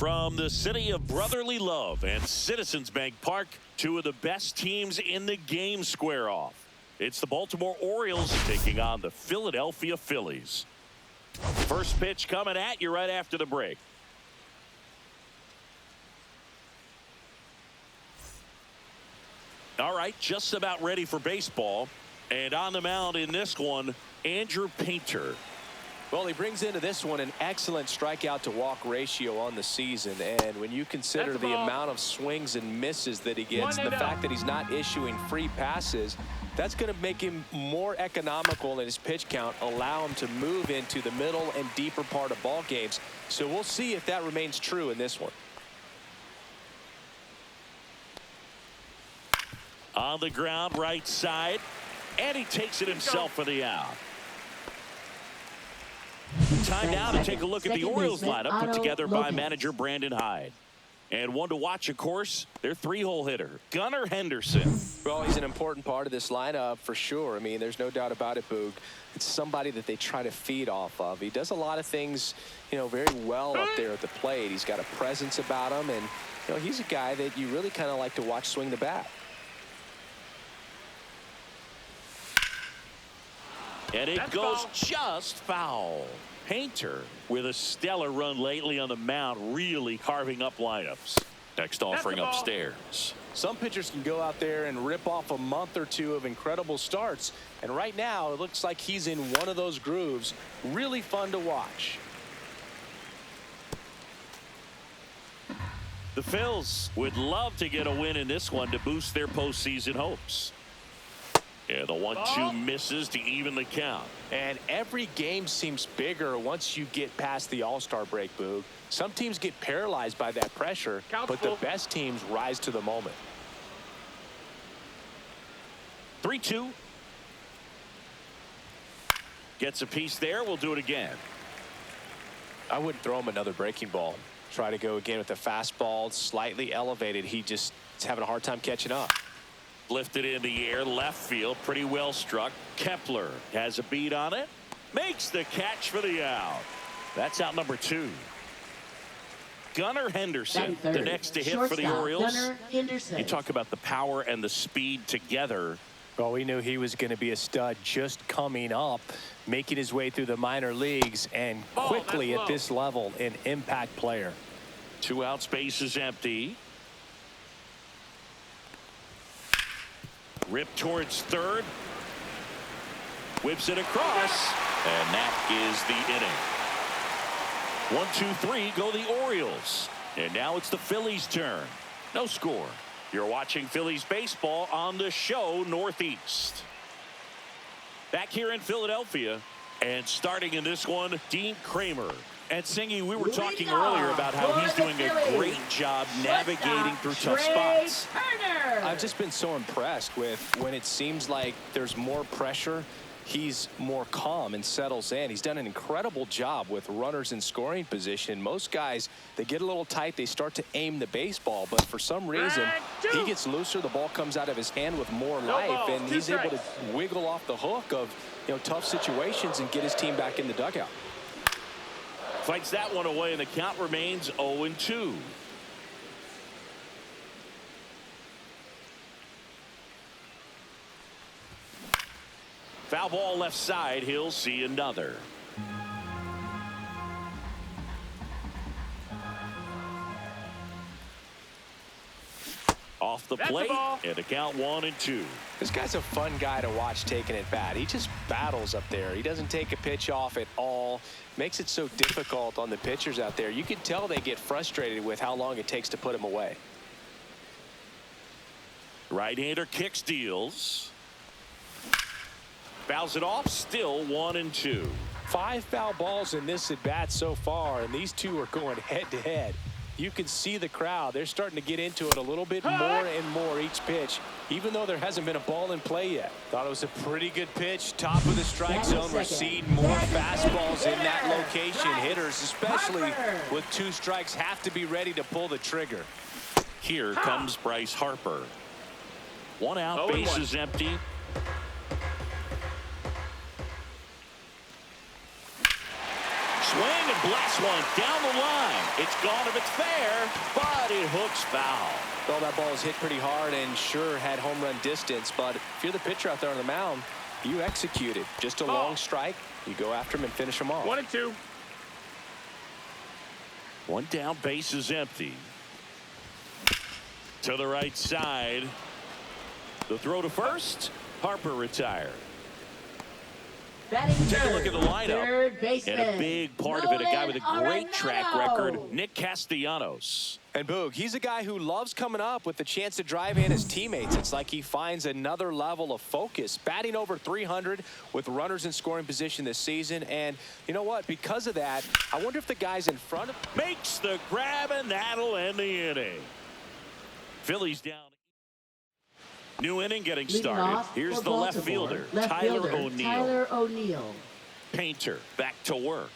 From the city of brotherly love and Citizens Bank Park, two of the best teams in the game square off. It's the Baltimore Orioles taking on the Philadelphia Phillies. First pitch coming at you right after the break. All right, just about ready for baseball. And on the mound in this one, Andrew Painter. Well, he brings into this one an excellent strikeout to walk ratio on the season. And when you consider the amount of swings and misses that he gets, and the fact that he's not issuing free passes, that's going to make him more economical in his pitch count, allow him to move into the middle and deeper part of ball games. So we'll see if that remains true in this one. On the ground, right side, and he takes it himself for the out. Time now to take a look at the Orioles lineup put together by manager Brandon Hyde. And one to watch, of course, their three-hole hitter, Gunnar Henderson. Well, he's an important part of this lineup for sure. I mean, there's no doubt about it, Boog. It's somebody that they try to feed off of. He does a lot of things, very well up there at the plate. He's got a presence about him, and, he's a guy that you really kind of like to watch swing the bat. And it goes just foul. Painter with a stellar run lately on the mound, really carving up lineups. Next offering upstairs. Some pitchers can go out there and rip off a month or two of incredible starts. And right now, it looks like he's in one of those grooves. Really fun to watch. The Phils would love to get a win in this one to boost their postseason hopes. Yeah, the 1-2 misses to even the count. And every game seems bigger once you get past the All-Star break, Boog. Some teams get paralyzed by that pressure, but the best teams rise to the moment. 3-2. Gets a piece there. We'll do it again. I wouldn't throw him another breaking ball. Try to go again with the fastball, slightly elevated. He just is having a hard time catching up. Lifted in the air, left field, pretty well struck. Kepler has a beat on it, makes the catch for the out. That's out number 2. Gunnar Henderson, the next to hit for the Orioles. You talk about the power and the speed together. Well, we knew he was going to be a stud just coming up, making his way through the minor leagues, and quickly at this level, an impact player. 2 out, space is empty. Rip towards third. Whips it across. And that is the inning. 1-2-3 go the Orioles. And now it's the Phillies' turn. No score. You're watching Phillies baseball on the show Northeast. Back here in Philadelphia. And starting in this one, Dean Kramer. And Singy, we were talking earlier about how he's doing a great job navigating through tough spots. I've just been so impressed with when it seems like there's more pressure, he's more calm and settles in. He's done an incredible job with runners in scoring position. Most guys, they get a little tight, they start to aim the baseball, but for some reason, he gets looser, the ball comes out of his hand with more life, and he's able to wiggle off the hook of tough situations and get his team back in the dugout. Fights that one away, and the count remains 0-2. Foul ball left side. He'll see another. Off the plate, and the count 1-2. This guy's a fun guy to watch taking at bat. He just battles up there. He doesn't take a pitch off at all. Makes it so difficult on the pitchers out there. You can tell they get frustrated with how long it takes to put him away. Right-hander kicks, deals. Fouls it off, still 1-2. 5 foul balls in this at bat so far, and these two are going head-to-head. You can see the crowd. They're starting to get into it a little bit more and more each pitch, even though there hasn't been a ball in play yet. Thought it was a pretty good pitch. Top of the strike zone. We're seeing more fastballs in that location. Hitters, especially with 2 strikes, have to be ready to pull the trigger. Here comes Bryce Harper. 1 out, bases empty. swing and blasts one down the line. It's gone if it's fair, but it hooks foul. Well, that ball was hit pretty hard and sure had home run distance, but if you're the pitcher out there on the mound, you execute it. Just a long strike. You go after him and finish him off. 1-2. One down, base is empty. To the right side. The throw to first. Harper retired. Take a look at the lineup. And a big part of it, a guy with a great track record, Nick Castellanos. And Boog, he's a guy who loves coming up with the chance to drive in his teammates. It's like he finds another level of focus. Batting over 300 with runners in scoring position this season. And you know what? Because of that, I wonder if the guys in front of... Makes the grab, and that'll end the inning. Phillies down. New inning getting started. Here's the left fielder, Tyler O'Neill. Painter back to work.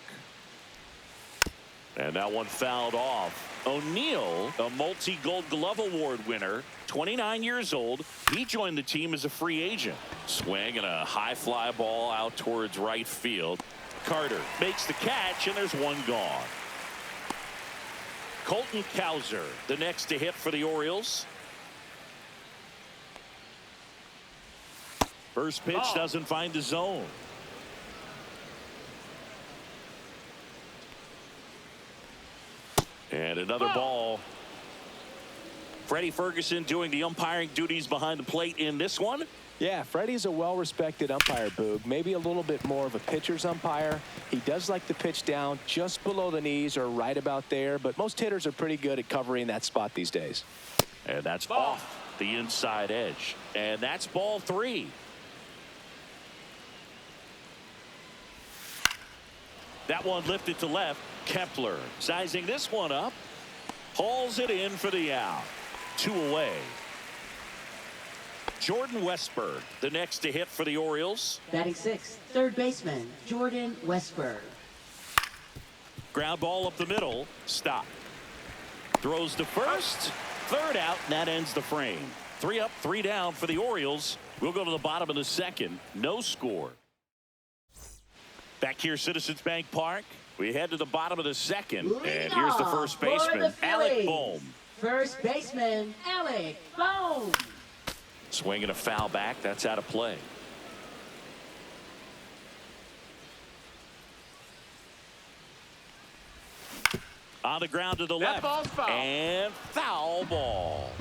And that one fouled off. O'Neill, a multi-Gold Glove Award winner, 29 years old. He joined the team as a free agent. Swing and a high fly ball out towards right field. Carter makes the catch, and there's one gone. Colton Cowser, the next to hit for the Orioles. First pitch doesn't find the zone. And another ball. Freddie Ferguson doing the umpiring duties behind the plate in this one. Yeah, Freddie's a well-respected umpire, Boog. Maybe a little bit more of a pitcher's umpire. He does like to pitch down just below the knees or right about there, but most hitters are pretty good at covering that spot these days. And that's off the inside edge. And that's ball 3. That one lifted to left. Kepler sizing this one up. Hauls it in for the out. 2 away. Jordan Westburg, the next to hit for the Orioles. Batting 6th, third baseman, Jordan Westburg. Ground ball up the middle. Stop. Throws to first. Third out, and that ends the frame. 3 up, 3 down for the Orioles. We'll go to the bottom of the second. No score. Back here, Citizens Bank Park. We head to the bottom of the second. And here's the first baseman, Alec Bohm. First baseman, Alec Bohm. Swinging a foul back. That's out of play. On the ground to the left. Foul. And foul ball.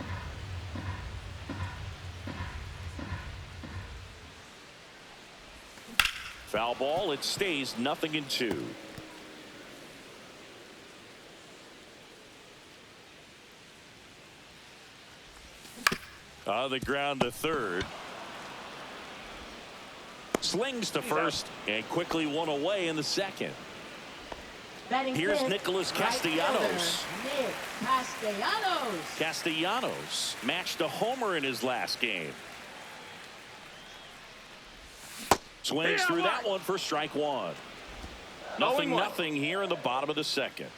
Foul ball. It stays 0-2. On the ground to third. Slings to first and quickly one away in the second. Here's Nicholas Castellanos. Nick Castellanos. Castellanos matched a homer in his last game. Swings through that one for strike 1. 0-0 here in the bottom of the second.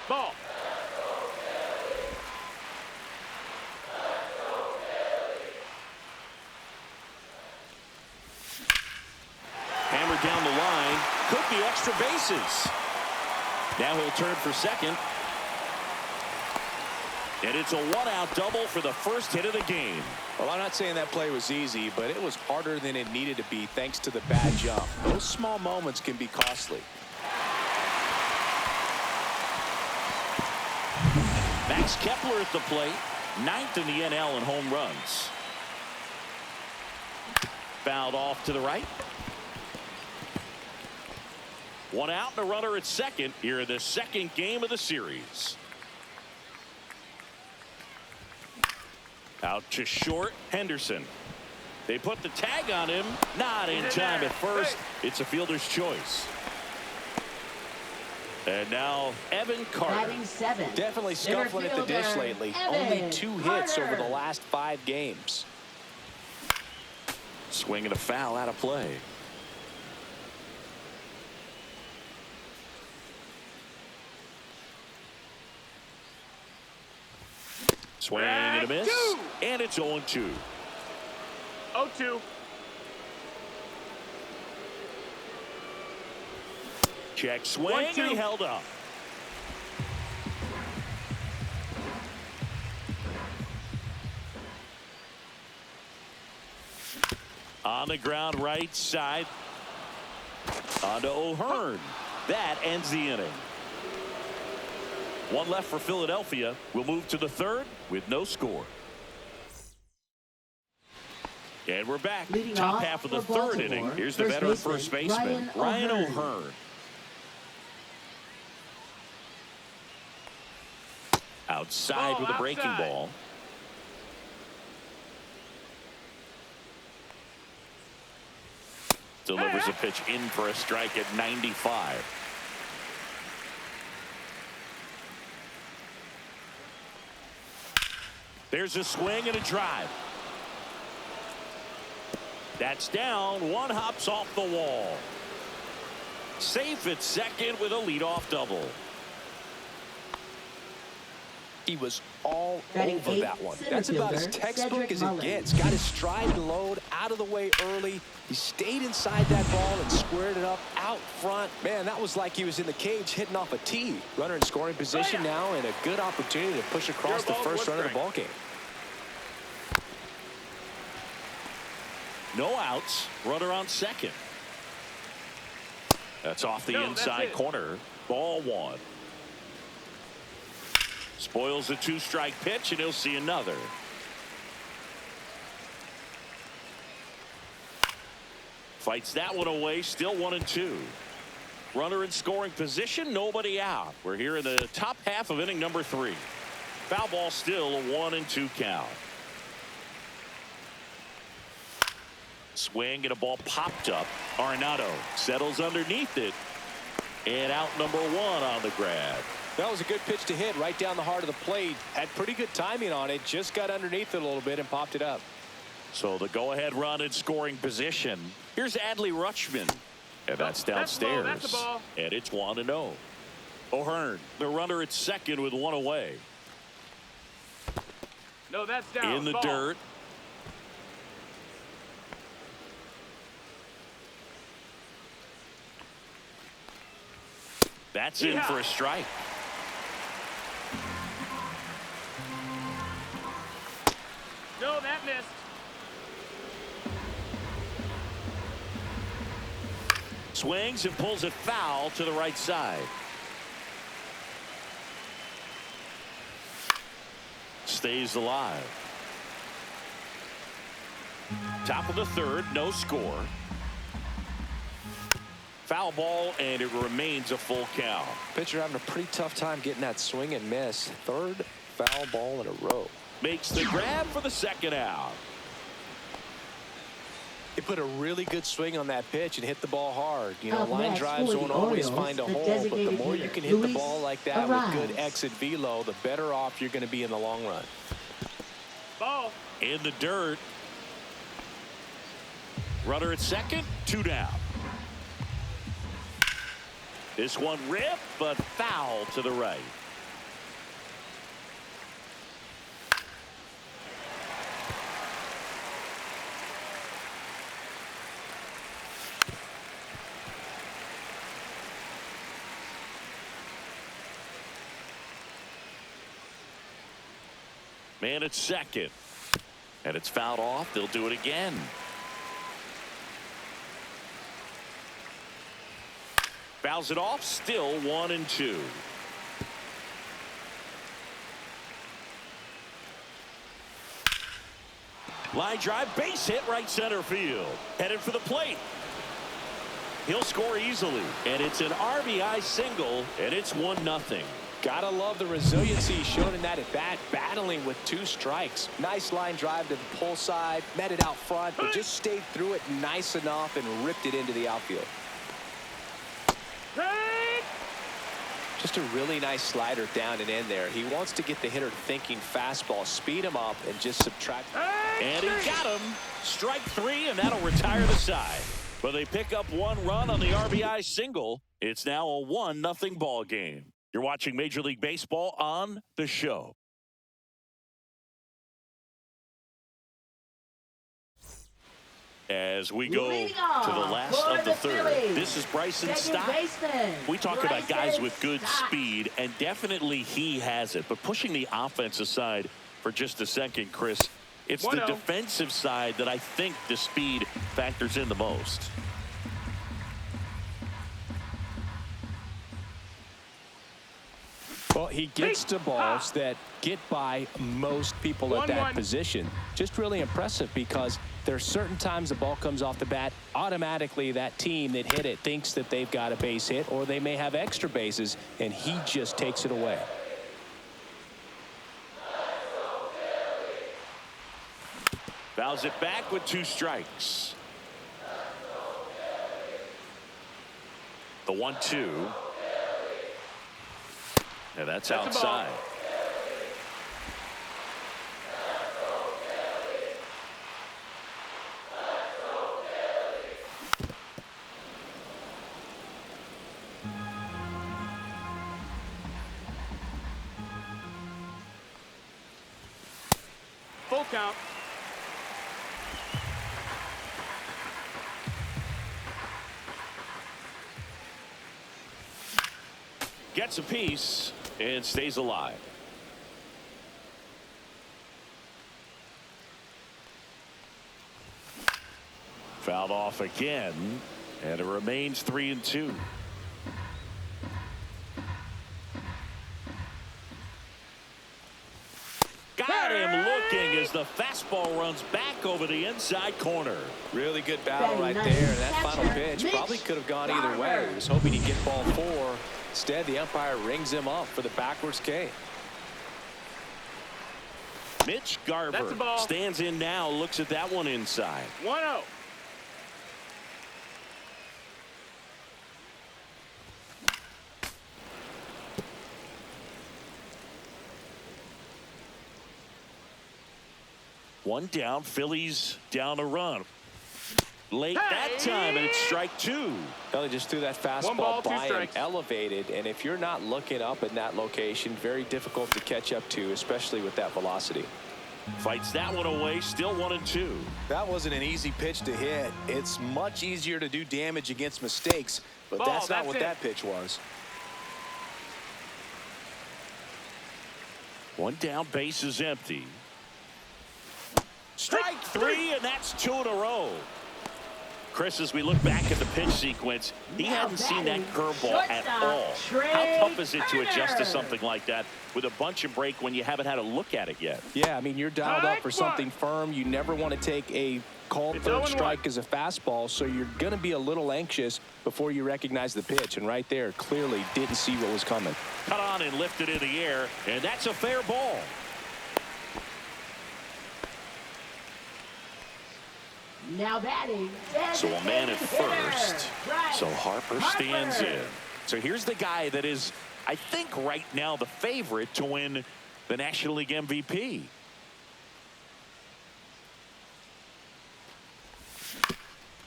Ball. Hammered down the line. Could be extra bases. Now he'll turn for second. And it's a 1-out double for the first hit of the game. Well, I'm not saying that play was easy, but it was harder than it needed to be thanks to the bad jump. Those small moments can be costly. Max Kepler at the plate, 9th in the NL in home runs. Fouled off to the right. 1 out and a runner at second here in the second game of the series. Out to short, Henderson. They put the tag on him. Not in time at first. It's a fielder's choice. And now Evan Carter. Batting 7. Definitely scuffling at the dish lately. Only 2 hits over the last 5 games. Swinging a foul out of play. Swing and a miss. And it's 0-2. 0-2. Check swing, and he held up. On the ground, right side. On to O'Hearn. That ends the inning. One left for Philadelphia. We'll move to the third with no score. And we're back. Leading Top off half of the for third Baltimore, inning. Here's the first veteran baseman, first baseman, Ryan O'Hearn. O'Hearn. Outside with a breaking ball. Delivers a pitch in for a strike at 95. There's a swing and a drive. That's down. One hops off the wall. Safe at second with a leadoff double. He was all Batting over eighth, that one. center That's about as fielder, textbook Cedric as it Mullins. gets. Got his stride and load out of the way early. He stayed inside that ball and squared it up out front. Man, that was like he was in the cage hitting off a tee. Runner in scoring position now, and a good opportunity to push across the first run of the ball game. No outs. Runner on second. That's off the inside corner. Ball one. Spoils a two-strike pitch, and he'll see another. Fights that one away. Still 1-2. Runner in scoring position. Nobody out. We're here in the top half of inning number 3. Foul ball still a 1-2 count. Swing and a ball popped up. Arenado settles underneath it. And out number 1 on the grab. That was a good pitch to hit right down the heart of the plate. Had pretty good timing on it. Just got underneath it a little bit and popped it up. So the go-ahead run in scoring position. Here's Adley Rutschman. And that's downstairs. That's the ball. And it's 1-0. O'Hearn, the runner at second with 1 away. No, that's down. In the Ball. dirt. That's in for a strike. No, that missed. Swings and pulls it foul to the right side. Stays alive. Top of the third, no score. Foul ball, and it remains a full count. Pitcher having a pretty tough time getting that swing and miss. Third foul ball in a row. Makes the grab for the second out. He put a really good swing on that pitch and hit the ball hard. You know, Up line next drives for won't the always Orioles, find a the hole, but the designated more you hitter, can hit the Luis ball like that with good Arraez. exit velo, the better off you're going to be in the long run. Ball. In the dirt. Runner at second, 2 down. This one ripped, but foul to the right. Man at second. And it's fouled off. They'll do it again. Fouls it off. Still 1-2. Line drive, base hit, right center field. Headed for the plate. He'll score easily. And it's an RBI single, and it's 1-0. Gotta love the resiliency shown in that at bat, battling with 2 strikes. Nice line drive to the pull side, met it out front, but just stayed through it nice enough and ripped it into the outfield. Hey! Just a really nice slider down and in there. He wants to get the hitter thinking fastball, speed him up, and just subtract. And he got him. Strike 3, and that'll retire the side. But they pick up 1 run on the RBI single. It's now a 1-0 ball game. You're watching Major League Baseball on The Show. As we go Leading to off the last for of the third. Phillies, This is Bryson second Stott. baseman, We talk about guys Bryson with good Stott. speed, and definitely he has it. But pushing the offense aside for just a second, Chris, it's the 1-0. defensive side that I think the speed factors in the most. Well, he gets to balls that get by most people at that 1-1. position. Just really impressive because there's certain times the ball comes off the bat, automatically that team that hit it thinks that they've got a base hit, or they may have extra bases, and he just takes it away. Fouls it back with 2 strikes. The 1-2. And that's outside. Full count. Gets a piece and stays alive. Fouled off again, and it remains 3-2. Got him looking as the fastball runs back over the inside corner. Really good battle Very right nice there. And that final catcher, pitch Mitch probably could have gone either way. Garver. He was hoping he'd get ball 4. Instead, the umpire rings him up for the backwards K. Mitch That's Garver a ball. stands in now, looks at that one inside. 1-0. One down, Phillies down a run. Late that time, and it's strike 2. Well, he just threw that fastball ball, 2 by him, strikes. elevated, and if you're not looking up in that location, very difficult to catch up to, especially with that velocity. Fights that one away, still 1-2. That wasn't an easy pitch to hit. It's much easier to do damage against mistakes, but Ball, that's not that's what it. that pitch was. One down, base is empty. Strike 3, and that's 2 in a row. Chris, as we look back at the pitch sequence, he Now hadn't seen that batting, curveball at shortstop, all. Trey How tough is it to adjust to Turner. something like that with a bunch of break when you haven't had a look at it yet? Yeah, I mean, you're dialed up for Strike one. something firm. You never want to take a called It's third 0-1. strike as a fastball, so you're going to be a little anxious before you recognize the pitch. And right there, clearly didn't see what was coming. Cut on and lifted in the air, and that's a fair ball. Now batting. So a man at designated first. hitter, Bryce So Harper stands in. So here's the guy that is, I think, right now the favorite to win the National League MVP.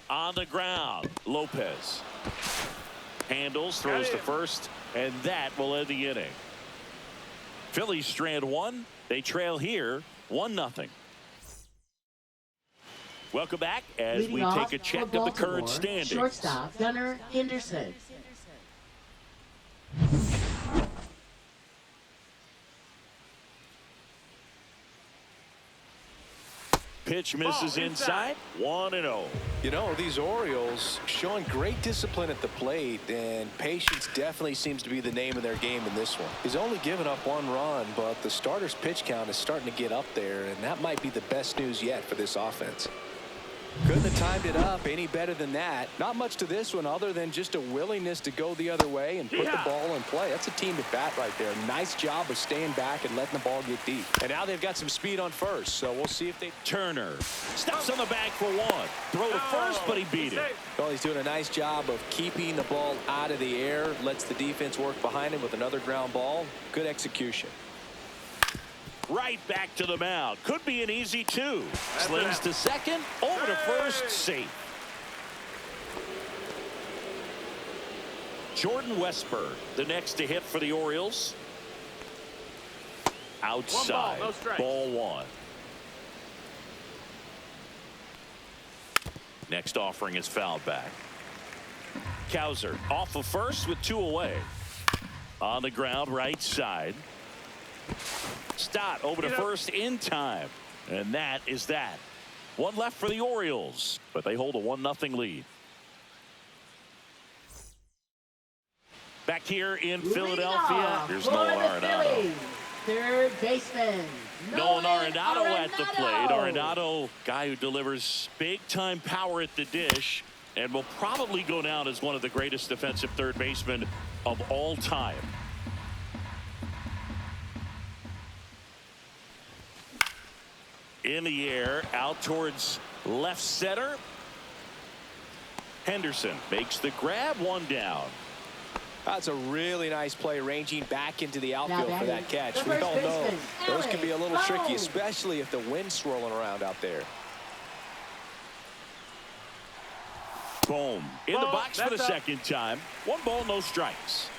On the ground, Lopez handles, throws to first, and that will end the inning. Phillies strand 1. They trail here 1-0. Welcome back as Leading we off take a check for of the current Baltimore, standings. Shortstop Gunnar Henderson. Pitch misses Ball inside. inside. 1-0. You know, these Orioles showing great discipline at the plate, and patience definitely seems to be the name of their game in this one. He's only given up 1 run, but the starter's pitch count is starting to get up there, and that might be the best news yet for this offense. Couldn't have timed it up any better than that. Not much to this one other than just a willingness to go the other way and put the ball in play. That's a team at bat right there. Nice job of staying back and letting the ball get deep. And now they've got some speed on first, so we'll see if they... Turner steps on the bag for 1. Throw to first, but he beat it. Well, he's doing a nice job of keeping the ball out of the air, lets the defense work behind him with another ground ball. Good execution. Right back to the mound. Could be an easy 2. Slings to second. Over to first. Safe. Jordan Westberg, the next to hit for the Orioles. Outside. 1 ball, no strikes. Ball 1. Next offering is fouled back. Cowser off of first with 2 away. On the ground, right side. Stott over to first in time. And that is that. 1 left for the Orioles, but they hold a 1-0 lead. Back here in Philadelphia, there's Nolan Arenado. Third baseman, Nolan Arenado at the plate. Arenado, guy who delivers big-time power at the dish and will probably go down as one of the greatest defensive third basemen of all time. In the air, out towards left center. Henderson makes the grab, 1 down. That's a really nice play, ranging back into the outfield for that catch. We all first know baseman, those can be a little tricky, Boom. especially if the wind's swirling around out there. Boom. In the Ball, box for the that's up. second time. 1 ball, no strikes.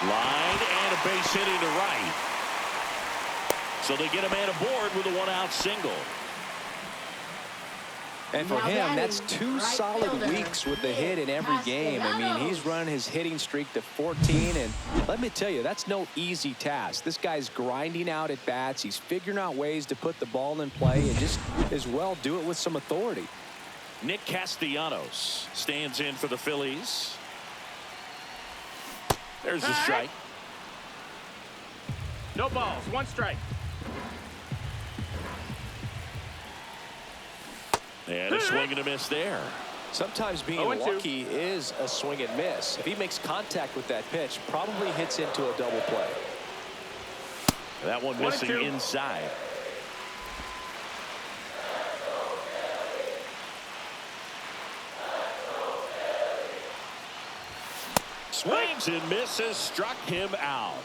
Line and a base hitting to right. So they get a man aboard with a 1-out single. And for Now him, batting, that's 2 right solid fielder, weeks with the hit in every game. I mean, he's run his hitting streak to 14, and let me tell you, that's no easy task. This guy's grinding out at bats. He's figuring out ways to put the ball in play and just as well do it with some authority. Nick Castellanos stands in for the Phillies. There's the strike. No balls. 1 strike. And a swing and a miss there. Sometimes being 0-2. lucky is a swing and miss. If he makes contact with that pitch, probably hits into a double play. That one missing 1-2. inside. Swings and misses, struck him out.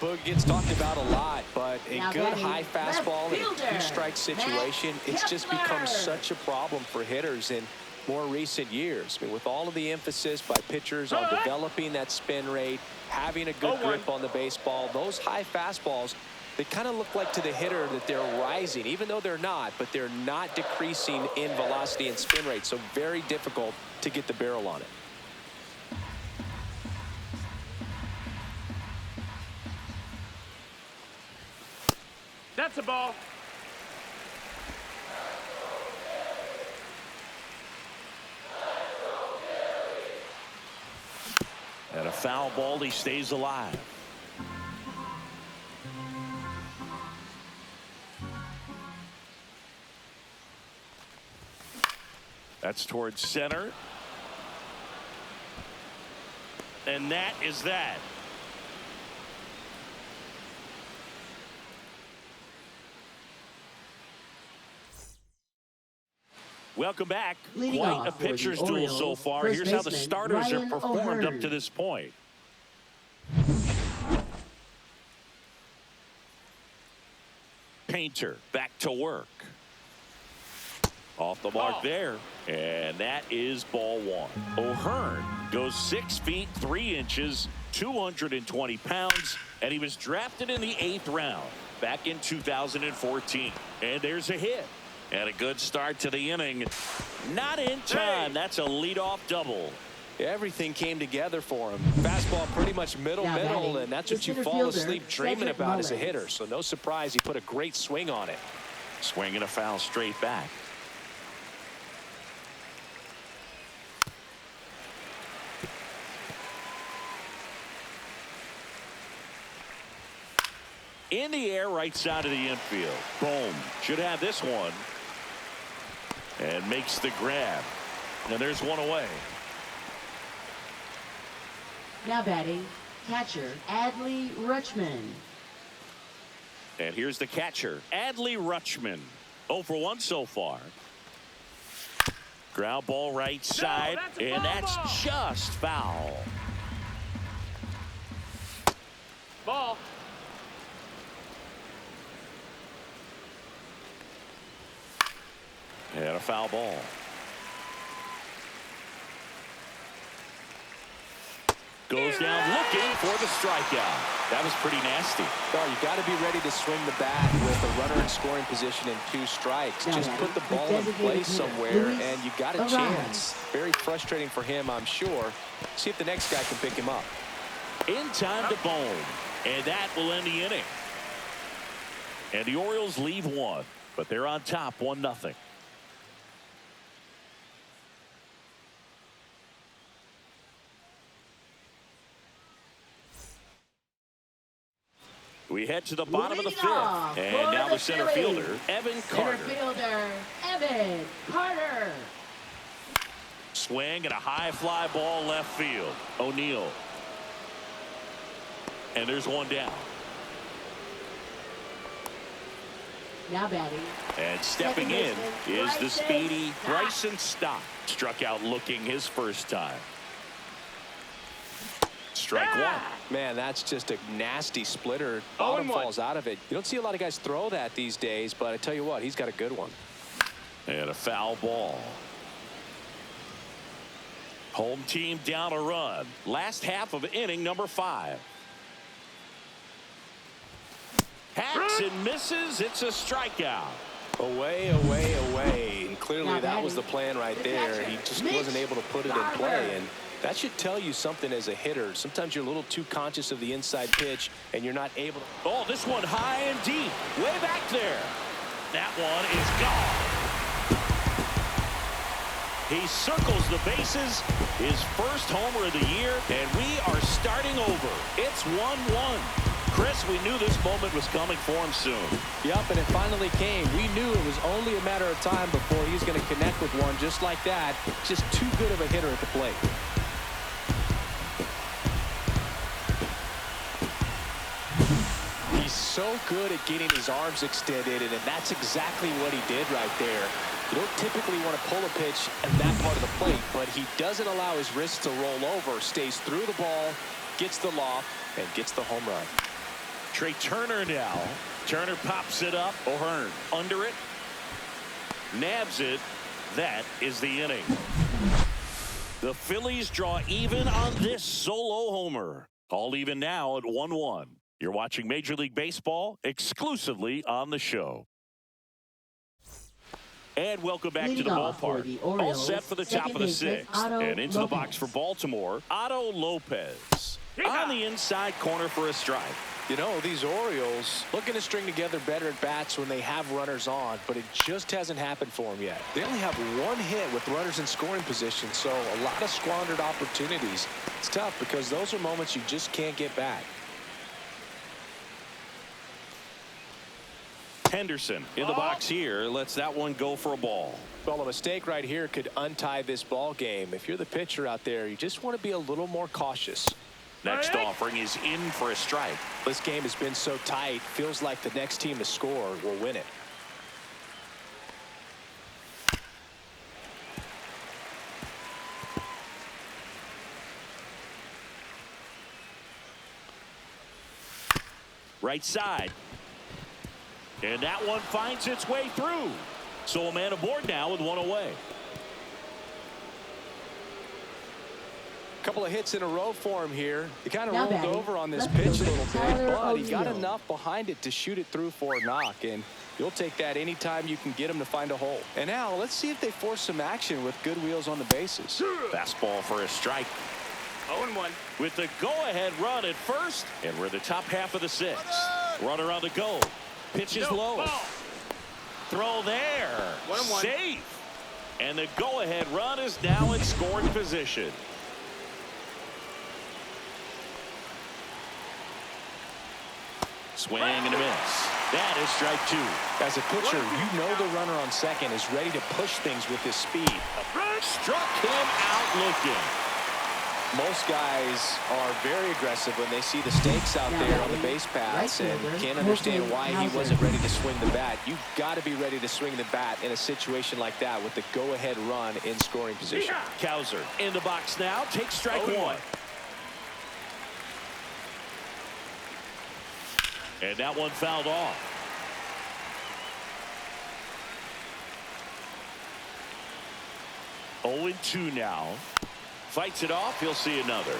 Boog gets talked about a lot, but a Now good batting, high fastball in a left fielder, 2-strike situation, it's just become Kepler. such a problem for hitters in more recent years. I mean, with all of the emphasis by pitchers on developing that spin rate, having a good 0-1. grip on the baseball, those high fastballs, they kind of look like to the hitter that they're rising, even though they're not, but they're not decreasing in velocity and spin rate, so very difficult to get the barrel on it. That's a ball. And a foul ball, he stays alive. That's towards center. And that is that. Welcome back. Leading Quite off a for the pitcher's duel Orioles, so far. first Here's how the baseman, starters have Ryan performed up O'Hearn. to this point. Painter back to work. Off the mark there. And that is ball 1. O'Hearn goes 6 feet 3 inches, 220 pounds, and he was drafted in the 8th round back in 2014. And there's a hit. And a good start to the inning. Not in time. That's a leadoff double. Everything came together for him. Fastball pretty much middle, Now batting, and that's the what you center fall fielder, asleep dreaming Cedric about as a Mullins. hitter. So no surprise he put a great swing on it. Swing and a foul straight back. In the air, right side of the infield. Boom. Should have this one. And makes the grab. And there's one away. Now batting, catcher Adley Rutschman. And here's the catcher, Adley Rutschman. 0 for 1 so far. Ground ball right side, that's a and ball that's ball. just foul. Ball. And a foul ball. Goes down looking for the strikeout. That was pretty nasty. Well, you got to be ready to swing the bat with a runner in scoring position and 2 strikes. Just put the ball in place somewhere, and you got a chance. Very frustrating for him, I'm sure. See if the next guy can pick him up. In time to Bone, and that will end the inning. And the Orioles leave 1, but they're on top 1-0. We head to the bottom of the 5th, and now the center fielder, Evan Carter. Center fielder, Evan Carter. Swing and a high fly ball left field. O'Neill. And there's one down. Now batting. And stepping in is the speedy Bryson Stott. Struck out looking his first time. Strike 1. Man, that's just a nasty splitter. Bottom falls out of it. You don't see a lot of guys throw that these days, but I tell you what, he's got a good one. And a foul ball. Home team down a run. Last half of inning number 5. Hacks and misses. It's a strikeout. Away, away, away. And clearly that was the plan right there. He just wasn't able to put it in play. And that should tell you something as a hitter. Sometimes you're a little too conscious of the inside pitch, and you're not able to. Oh, this one high and deep. Way back there. That one is gone. He circles the bases. His first homer of the year, and we are starting over. It's 1-1. Chris, we knew this moment was coming for him soon. Yep, and it finally came. We knew it was only a matter of time before he's going to connect with one just like that. Just too good of a hitter at the plate. He's so good at getting his arms extended, and that's exactly what he did right there. You don't typically want to pull a pitch in that part of the plate, but he doesn't allow his wrists to roll over, stays through the ball, gets the loft, and gets the home run. Trey Turner now. Turner pops it up. O'Hearn under it. Nabs it. That is the inning. The Phillies draw even on this solo homer. All even now at 1-1. You're watching Major League Baseball exclusively on the show. And welcome back to the ballpark. All set for the top of the 6th. And into the box for Baltimore, Otto Lopez. On the inside corner for a strike. You know, these Orioles looking to string together better at bats when they have runners on, but it just hasn't happened for them yet. They only have 1 hit with runners in scoring position, so a lot of squandered opportunities. It's tough because those are moments you just can't get back. Henderson in the box here. Lets that one go for a ball. Well, a mistake right here could untie this ball game. If you're the pitcher out there, you just want to be a little more cautious. Next offering is in for a strike. This game has been so tight. Feels like the next team to score will win it. Right side. And that one finds its way through. So a man aboard now with 1 away. Couple of hits in a row for him here. He kind of rolled over on this pitch a little bit, but he got enough behind it to shoot it through for a knock, and you'll take that anytime you can get him to find a hole. And now let's see if they force some action with good wheels on the bases. Fastball for a strike. 0-1. With the go-ahead run at first, and we're in the top half of the 6th. Runner on the go. Pitch is low. Ball. Throw there. 1-1. Safe. And the go-ahead run is now in scoring position. Swing and a miss. That is strike 2. As a pitcher, you know the runner on second is ready to push things with his speed. Struck him out looking. Most guys are very aggressive when they see the stakes out there on the base paths and can't understand why he wasn't ready to swing the bat. You've got to be ready to swing the bat in a situation like that with the go-ahead run in scoring position. Kowser in the box now. Takes strike 1. And that one fouled off. 0-2 now. Fights it off. He'll see another.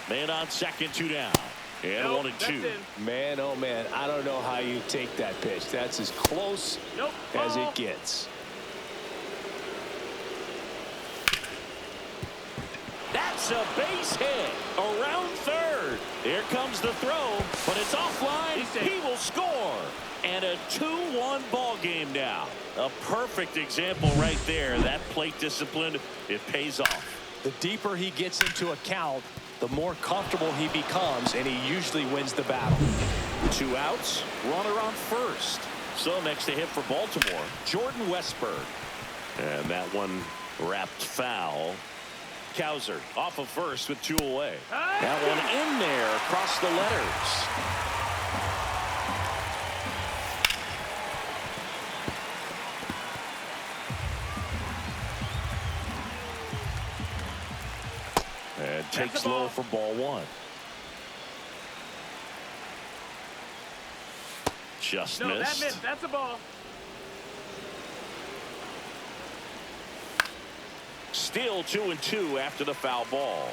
Man on second, 2 down. And Nope, 1 and 2. that's in. Man, oh man, I don't know how you take that pitch. That's as close Nope, as ball. it gets. That's a base hit around third. Here comes the throw, but it's offline. He will score. And a 2-1 ball game now. A perfect example right there. That plate discipline, it pays off. The deeper he gets into a count, the more comfortable he becomes, and he usually wins the battle. 2 outs, runner on first. So next to hit for Baltimore, Jordan Westberg. And that one wrapped foul. Cowser off of first with 2 away. That one in there across the letters. And takes low for ball 1. Just No, missed. that missed. That's a ball. Still 2-2 after the foul ball.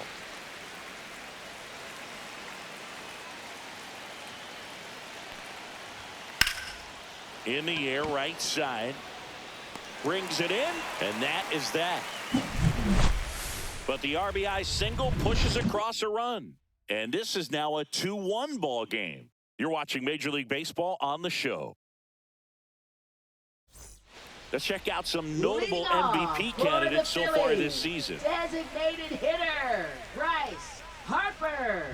In the air, right side. Brings it in, and that is that. But the RBI single pushes across a run. And this is now a 2-1 ball game. You're watching Major League Baseball on the show. Let's check out some notable MVP candidates so far this season. Designated hitter, Bryce Harper.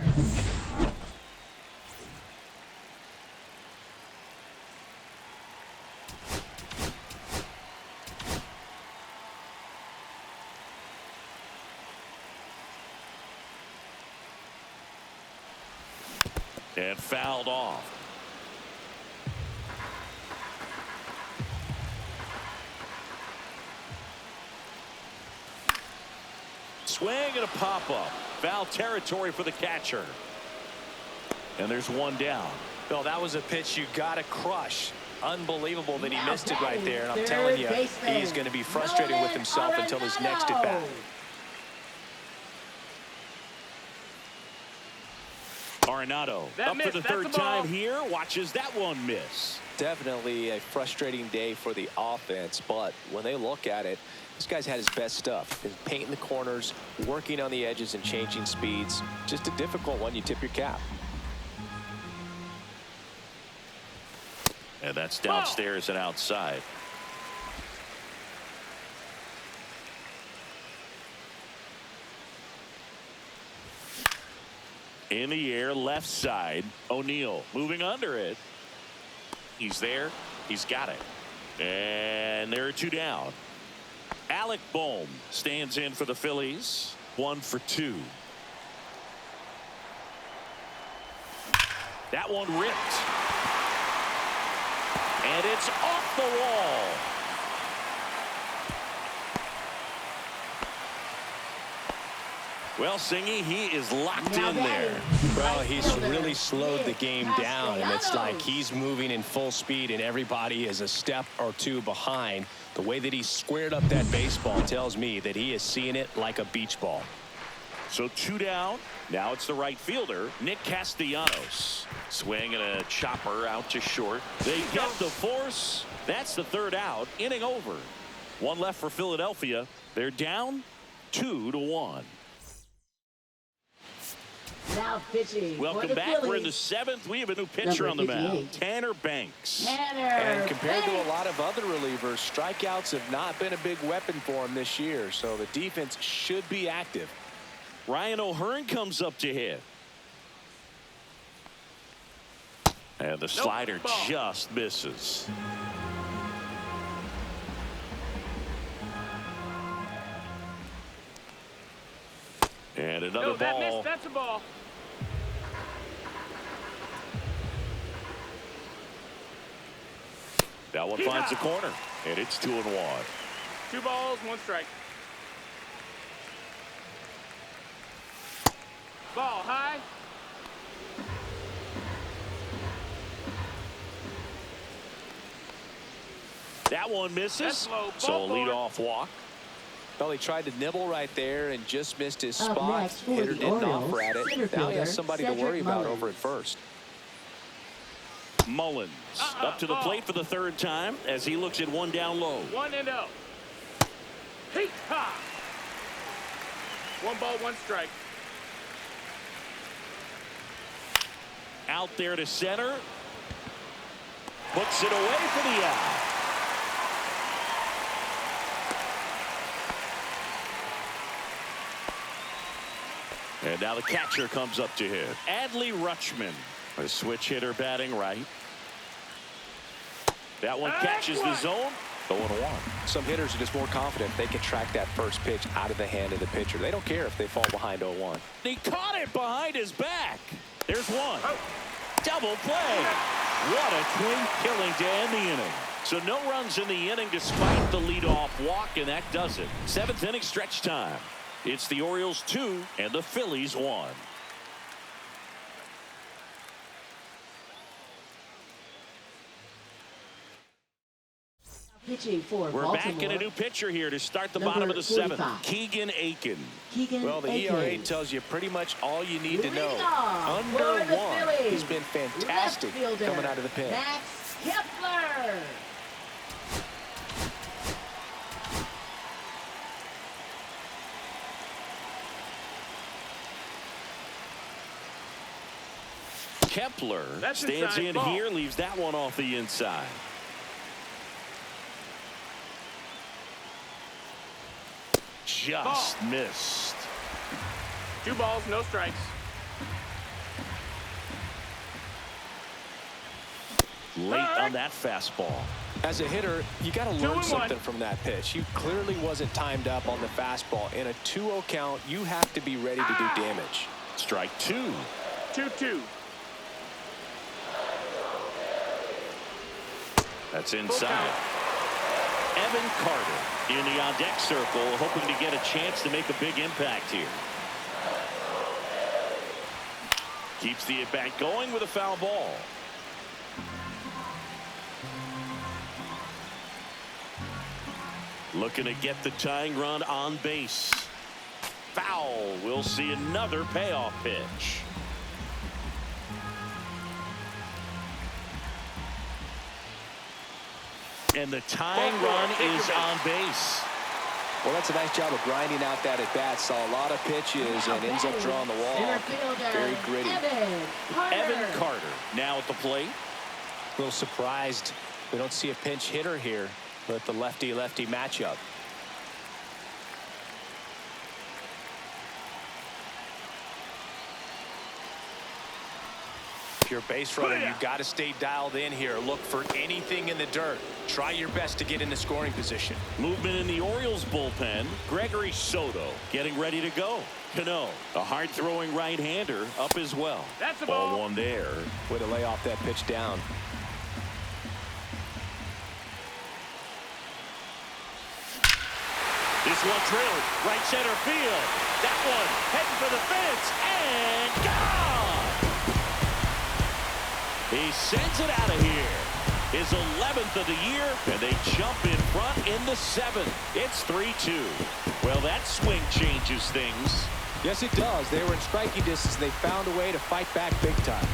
And fouled off. Swing and a pop-up. Foul territory for the catcher. And there's 1 down. Bill, that was a pitch you got to crush. Unbelievable that he missed it right there. And I'm telling you, he's going to be frustrated with himself until his next at bat. Arenado That up missed. for the That's third a ball. time here. Watches that one miss. Definitely a frustrating day for the offense, but when they look at it, this guy's had his best stuff. He's painting the corners, working on the edges and changing speeds. Just a difficult one. You tip your cap. And that's downstairs and outside. In the air, left side. O'Neill moving under it. He's there. He's got it. And there are 2 down. Alec Bohm stands in for the Phillies. 1 for 2. That one ripped. And it's off the wall. Well, Singy, he is locked in there. Well, he's really slowed the game down, and it's like he's moving in full speed, and everybody is a step or 2 behind. The way that he squared up that baseball tells me that he is seeing it like a beach ball. So 2 down. Now it's the right fielder, Nick Castellanos. Swing and a chopper out to short. They get the force. That's the 3rd out. Inning over. 1 left for Philadelphia. They're down 2-1. Now pitching. Welcome back. We're in the 7th. We have a new pitcher on the mound. Tanner Banks. And compared to a lot of other relievers, strikeouts have not been a big weapon for him this year, so the defense should be active. Ryan O'Hearn comes up to hit. And the slider just misses. And another ball. That missed. That's a ball. That one finds the corner, and it's 2-1. 2 balls, 1 strike. Ball high. That one misses. That's low. Ball So a 4. leadoff walk. Well, he tried to nibble right there and just missed his Up spot. next for Hitter the didn't Orioles, offer at it. center Now he has fielder, somebody to Cedric worry about Mullins. over at first. Mullins up to the plate for the third time as he looks at one down low. 1-0. Heat ha! 1 ball, 1 strike. Out there to center. Puts it away for the out. And now the catcher comes up to hit. Adley Rutschman, a switch hitter batting right. That one catches the zone. 0-1. Some hitters are just more confident they can track that first pitch out of the hand of the pitcher. They don't care if they fall behind 0-1. He caught it behind his back. There's one. Double play. What a twin killing to end the inning. So no runs in the inning despite the leadoff walk, and that does it. 7th inning stretch time. It's the Orioles 2 and the Phillies 1. Pitching for We're Baltimore. back in a new pitcher here to start the Number bottom of the 7th. 45. Keegan Aiken. Keegan Well, the Aiken. ERA tells you pretty much all you need to know. Leadoff Under for the 1. Phillies. He's been fantastic Left fielder, coming out of the pen. Max Kepler. Kepler That's stands inside in ball. here, leaves that one off the inside. Just missed. 2 balls, no strikes. Late on that fastball. As a hitter, you got to 2 learn and 1. something from that pitch. He clearly wasn't timed up on the fastball. In a 2-0 count, you have to be ready to do damage. Strike 2. 2-2. That's inside. Evan Carter in the on-deck circle, hoping to get a chance to make a big impact here. Keeps the at-bat going with a foul ball. Looking to get the tying run on base. Foul. We'll see another payoff pitch. And the tying run is on base. Well, that's a nice job of grinding out that at-bat. Saw a lot of pitches and ends up drawing the wall. Center fielder, Very gritty. Evan Carter now at the plate. A little surprised we don't see a pinch hitter here with the lefty-lefty matchup. If you're a base runner, you've got to stay dialed in here. Look for anything in the dirt. Try your best to get into scoring position. Movement in the Orioles bullpen. Gregory Soto getting ready to go. Cano, a hard-throwing right-hander, up as well. That's the Ball ball. 1 there. Way to lay off that pitch down. This one drilled right center field. That one heading for the fence and gone. He sends it out of here. His 11th of the year, and they jump in front in the 7th. It's 3-2. Well, that swing changes things. Yes, it does. They were in striking distance. They found a way to fight back big time.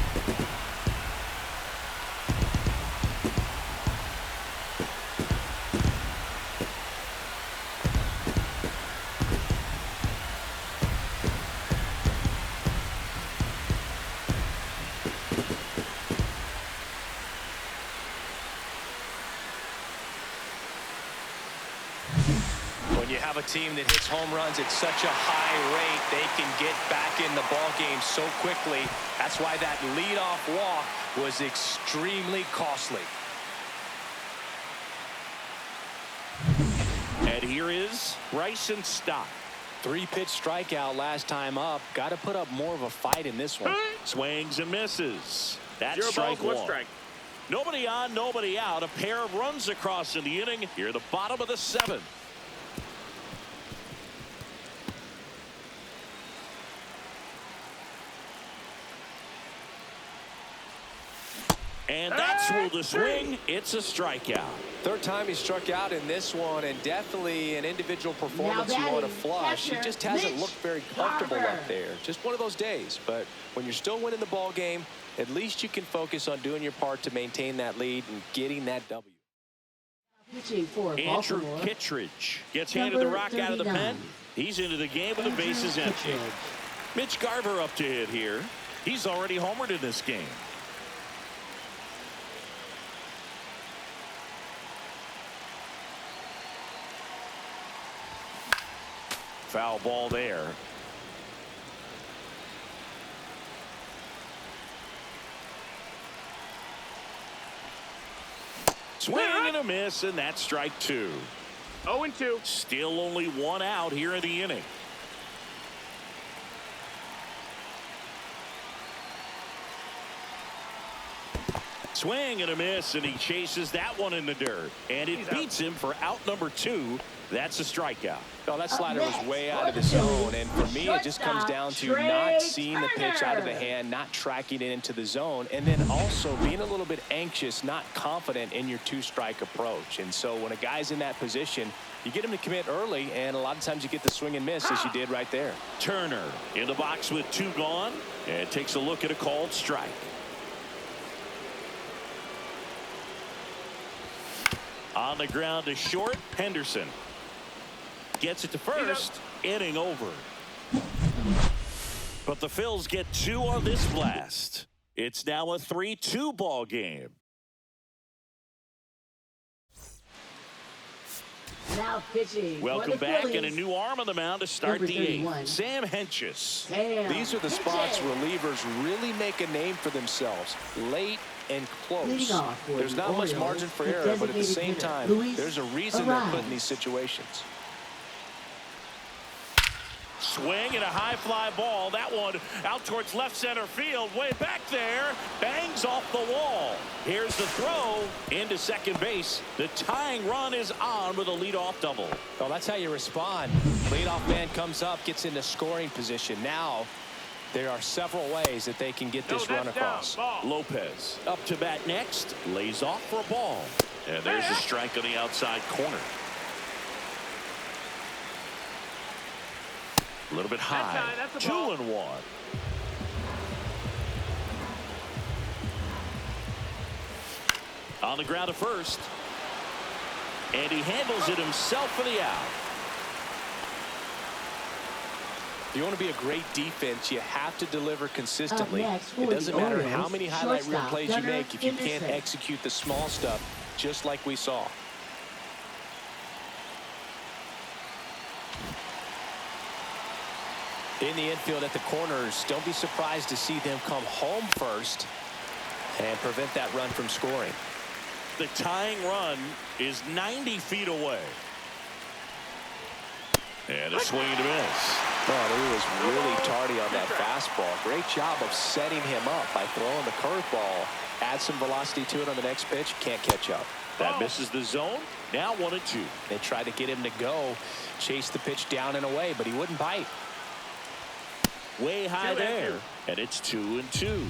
When you have a team that hits home runs at such a high rate, they can get back in the ball game so quickly. That's why that leadoff walk was extremely costly. And here is Bryson Stott. 3-pitch strikeout last time up. Got to put up more of a fight in this one. Swings and misses. That's 0 strike balls, 1 1. strike. Nobody on, nobody out. A pair of runs across in the inning. Here, the bottom of the 7th. And that's Gets through the swing. It's a strikeout. Third time he struck out in this one, and definitely an individual performance you want to flush. He just hasn't looked very comfortable up there. Just one of those days. But when you're still winning the ball game, at least you can focus on doing your part to maintain that lead and getting that W. Pitching for Andrew Baltimore, Kittredge gets handed the rock out of the 39. pen. He's into the game with the bases empty. Kittredge. Mitch Garver up to hit here. He's already homered in this game. Foul ball there. Swing and a miss, and that's strike two. 0-2. Still only one out here in the inning. Swing and a miss, and he chases that one in the dirt. And it beats him for out number two. That's a strikeout. Oh, that slider was way out of the zone, and for me, it just comes down to not seeing the pitch out of the hand, not tracking it into the zone, and then also being a little bit anxious, not confident in your two-strike approach. And so when a guy's in that position, you get him to commit early, and a lot of times you get the swing and miss, as you did right there. Turner in the box with two gone, and takes a look at a called strike. On the ground to short, Henderson. Gets it to first, inning over. But the Phils get two on this blast. It's now a 3-2 ball game. Now pitching. Welcome back, and a new arm on the mound to start Number the 31. eighth. Sam Hentges. Sam These are the spots relievers really make a name for themselves. Late and Leading close. off for There's the not much Orioles, margin for the error, but at the same designated time, hitter, Luis there's a reason they're put in these situations. Swing and a high fly ball. That one out towards left center field. Way back there. Bangs off the wall. Here's the throw into second base. The tying run is on with a leadoff double. Well, that's how you respond. Leadoff man comes up, gets into scoring position. Now, there are several ways that they can get this run across. Lopez up to bat next. Lays off for a ball. And there's the strike on the outside corner. A little bit high. That's a ball. 2-1. On the ground to first. And he handles it himself for the out. If you want to be a great defense, you have to deliver consistently. next It for doesn't the matter Orioles, how many highlight reel shortstop, plays you Gunnar make if you can't Henderson. execute the small stuff, just like we saw. In the infield at the corners, don't be surprised to see them come home first and prevent that run from scoring. The tying run is 90 feet away. And a swing and a miss. Man, he was really tardy on that fastball. Great job of setting him up by throwing the curveball. Add some velocity to it on the next pitch. Can't catch up. That misses the zone. Now 1-2. They tried to get him to go, chase the pitch down and away, but he wouldn't bite. Way high there. And it's 2-2.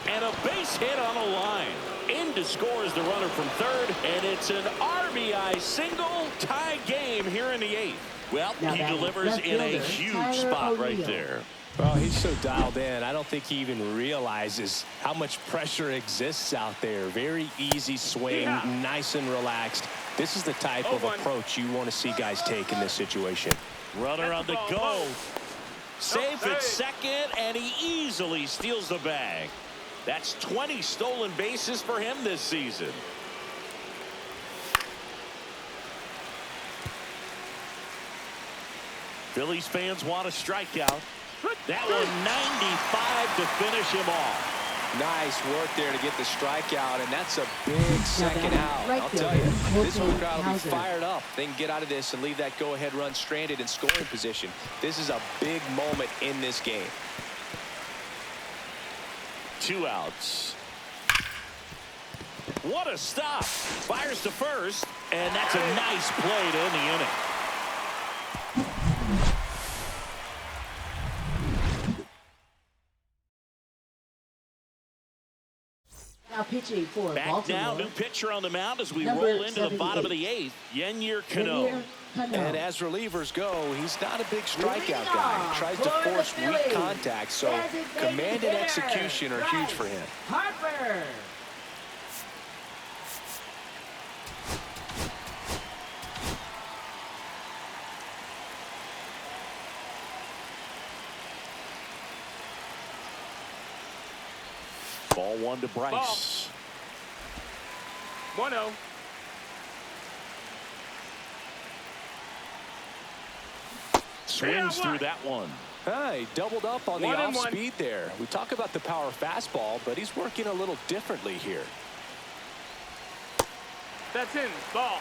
And a base hit on a line. In to score is the runner from third, and it's an RBI single. Tie game here in the eighth. Well, Now he batting delivers left in a fielder, huge Tyler spot right O'Neill. there. Well, he's so dialed in. I don't think he even realizes how much pressure exists out there. Very easy swing, nice and relaxed. This is the type of approach you want to see guys take in this situation. Runner on the go. Safe at second, and he easily steals the bag. That's 20 stolen bases for him this season. Phillies fans want a strikeout. That one 95 to finish him off. Nice work there to get the strikeout, and that's a big second out. right I'll tell you, fielder, this whole Wilson crowd will be Hauser. fired up. They can get out of this and leave that go-ahead run stranded in scoring position. This is a big moment in this game. 2 outs. What a stop. Fires to first, and that's a nice play to end the inning. pitching for Back Baltimore. now, new pitcher on the mound as we Number roll into the 78. bottom of the 8th. Yennier Cano. Yennier Cano. And as relievers go, he's not a big strikeout Leading guy. off He tries to for the force weak Phillies. contact, so Designated command and hitter, execution are huge for him. Harper. Ball 1 to Bryce. 1-0. Swings through that one. He doubled up on the 1-1. off-speed there. We talk about the power fastball, but he's working a little differently here. That's in. Ball.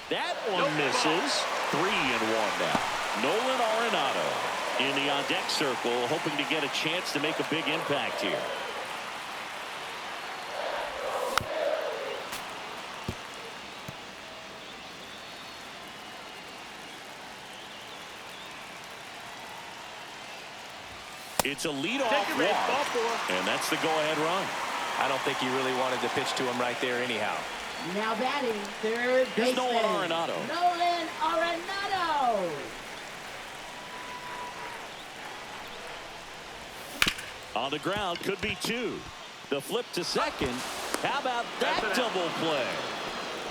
That one misses. 3-1 now. Nolan Arenado in the on-deck circle, hoping to get a chance to make a big impact here. It's a leadoff Take a race. Ball walk, 4. and that's the go-ahead run. I don't think he really wanted to pitch to him right there anyhow. Now batting, third Here's baseman. Nolan Arenado. Nolan Arenado. On the ground, could be 2. The flip to second. How about that double play?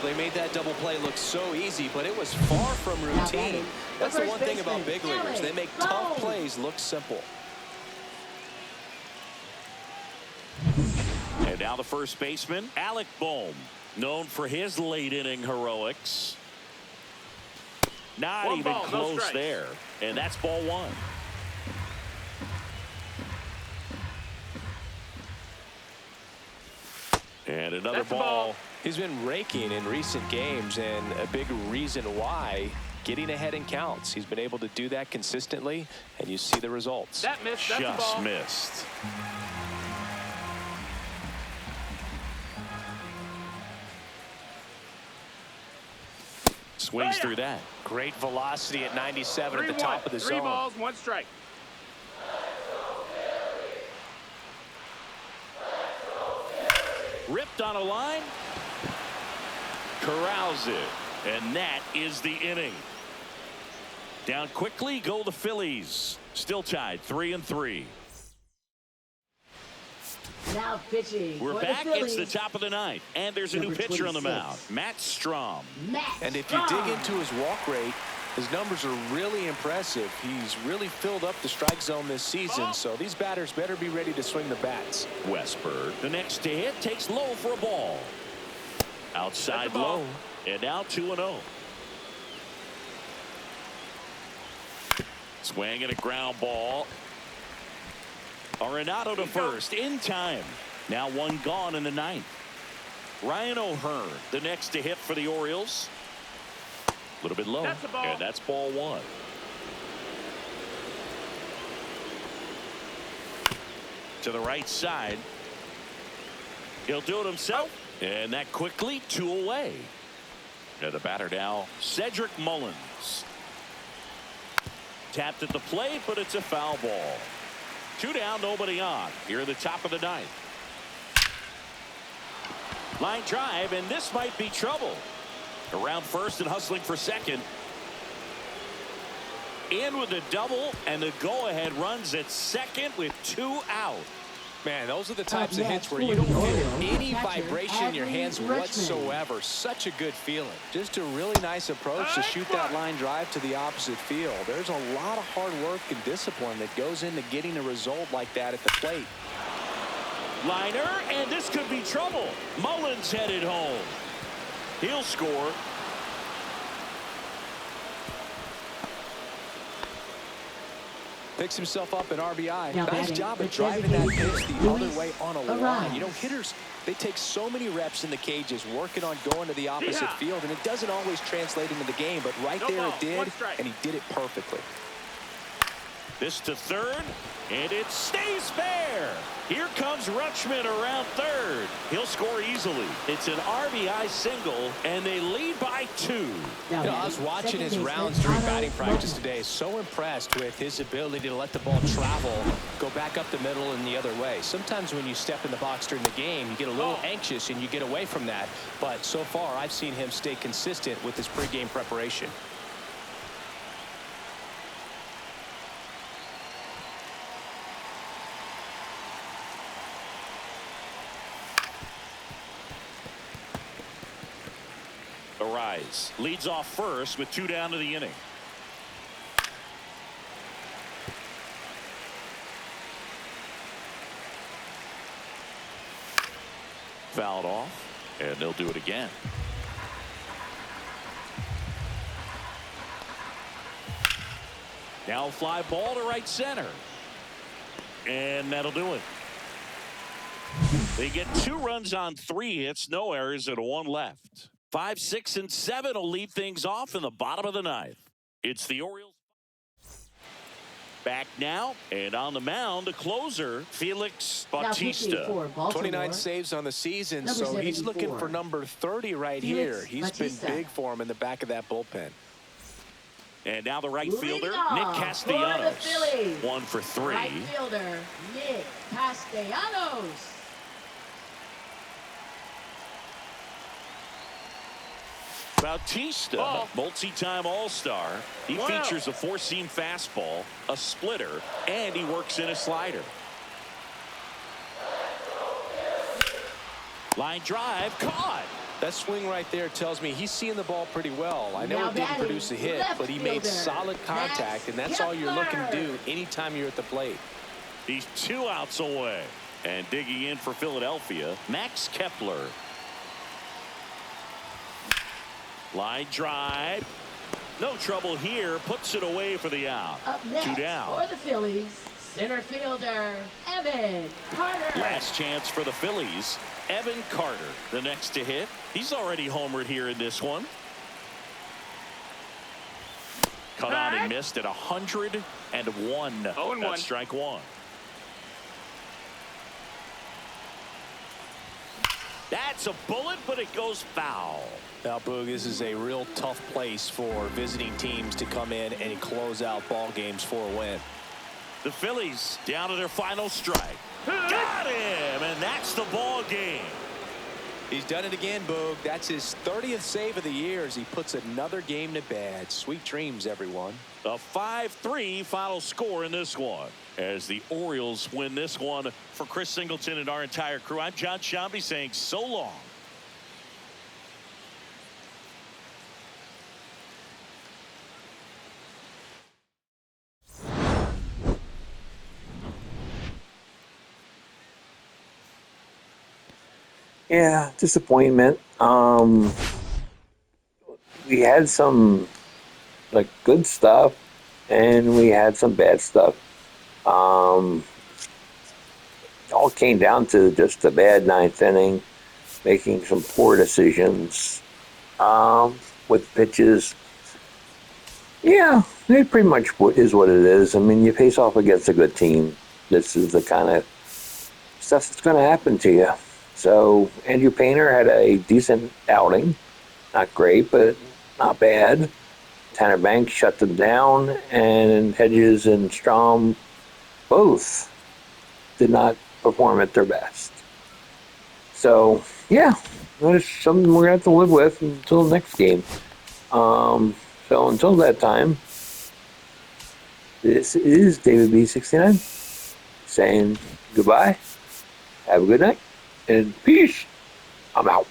They made that double play look so easy, but it was far from routine. That's the one thing about big leaguers. They make tough plays look simple. And now the first baseman, Alec Bohm, known for his late inning heroics. Not One even ball, no close strikes. there. And that's ball 1. And another That's the ball. ball. He's been raking in recent games, and a big reason why, getting ahead in counts. He's been able to do that consistently, and you see the results. That missed. That's the Just ball. missed. Swings through that. Great velocity at 97 at the 3-1. top of the 3 zone. balls, 1 strike. Ripped on a line. Corrals it. And that is the inning. Down quickly go the Phillies. Still tied 3-3. Now pitching. We're for back. The It's the Phillies. top of the 9th. And there's a new Number pitcher on the 26. mound. Matt Strom. Matt And if you Strom. dig into his walk rate, his numbers are really impressive. He's really filled up the strike zone this season, so these batters better be ready to swing the bats. Westberg, the next to hit, takes low for a ball. Outside That's the ball. low. And now 2-0. Swing and a ground ball. Arenado to first in time. Now 1 gone in the 9th. Ryan O'Hearn, the next to hit for the Orioles. A little bit low. That's the ball. And that's ball 1. To the right side. He'll do it himself. And that quickly 2 away. And the batter now, Cedric Mullins. Tapped at the plate, but it's a foul ball. 2 down, nobody on. Here at the top of the 9th. Line drive, and this might be trouble. Around first and hustling for second. In with a double, and the go-ahead runs at second with 2 out. Man, those are the types of Up hits where next you for don't the feel Orioles, any catcher, vibration in your hands Adley Rutschman. whatsoever. Such a good feeling. Just a really nice approach to shoot that line drive to the opposite field. There's a lot of hard work and discipline that goes into getting a result like that at the plate. Liner, and this could be trouble. Mullins headed home. He'll score. Picks himself up an RBI. Now Nice batting, job the of driving that designated pitch the other Luis way on a line. Arias. You know, hitters, they take so many reps in the cages working on going to the opposite Yeah. field, and it doesn't always translate into the game, but right No there ball, it did, 1 strike. and he did it perfectly. This to third, and it stays fair. Here comes Rutschman around third. He'll score easily. It's an RBI single, and they lead by 2. I was watching his rounds during batting practice today. So impressed with his ability to let the ball travel, go back up the middle and the other way. Sometimes when you step in the box during the game, you get a little anxious and you get away from that. But so far, I've seen him stay consistent with his pregame preparation. Arise leads off first with 2 down to the inning. Fouled off, and they'll do it again. Now fly ball to right center, and that'll do it. They get 2 runs on 3 hits, no errors, and 1 left. 5, 6, and 7 will lead things off in the bottom of the 9th. It's the Orioles. Back now, and on the mound, the closer, Felix Bautista. 29 saves on the season, so he's looking for number 30 right here. He's been big for him in the back of that bullpen. And now the right fielder, Nick Castellanos. 1 for 3. Right fielder, Nick Castellanos. Bautista, multi-time All-Star. He features a 4-seam fastball, a splitter, and he works in a slider. Line drive, caught. That swing right there tells me he's seeing the ball pretty well. I know it didn't produce a hit, but he made solid contact, and that's all you're looking to do anytime you're at the plate. He's 2 outs away. And digging in for Philadelphia, Max Kepler. Line drive. No trouble here. Puts it away for the out. Up next 2 down. for the Phillies, center fielder, Evan Carter. Last chance for the Phillies. Evan Carter, the next to hit. He's already homered here in this one. Cut on and missed at 101. 0-1. That's strike 1. That's a bullet, but it goes foul. Now, Boog, this is a real tough place for visiting teams to come in and close out ball games for a win. The Phillies down to their final strike. Got him, and that's the ball game. He's done it again, Boog. That's his 30th save of the year as he puts another game to bed. Sweet dreams, everyone. A 5-3 final score in this one as the Orioles win this one. For Chris Singleton and our entire crew, I'm John Shambi saying so long. Yeah, disappointment. We had some good stuff, and we had some bad stuff. It all came down to just a bad 9th inning, making some poor decisions with pitches. Yeah, it pretty much is what it is. I mean, you face off against a good team. This is the kind of stuff that's going to happen to you. So Andrew Painter had a decent outing. Not great, but not bad. Tanner Banks shut them down, and Hedges and Strom both did not perform at their best. So, yeah, that's something we're going to have to live with until the next game. So until that time, this is David B69 saying goodbye, have a good night, and peace. I'm out.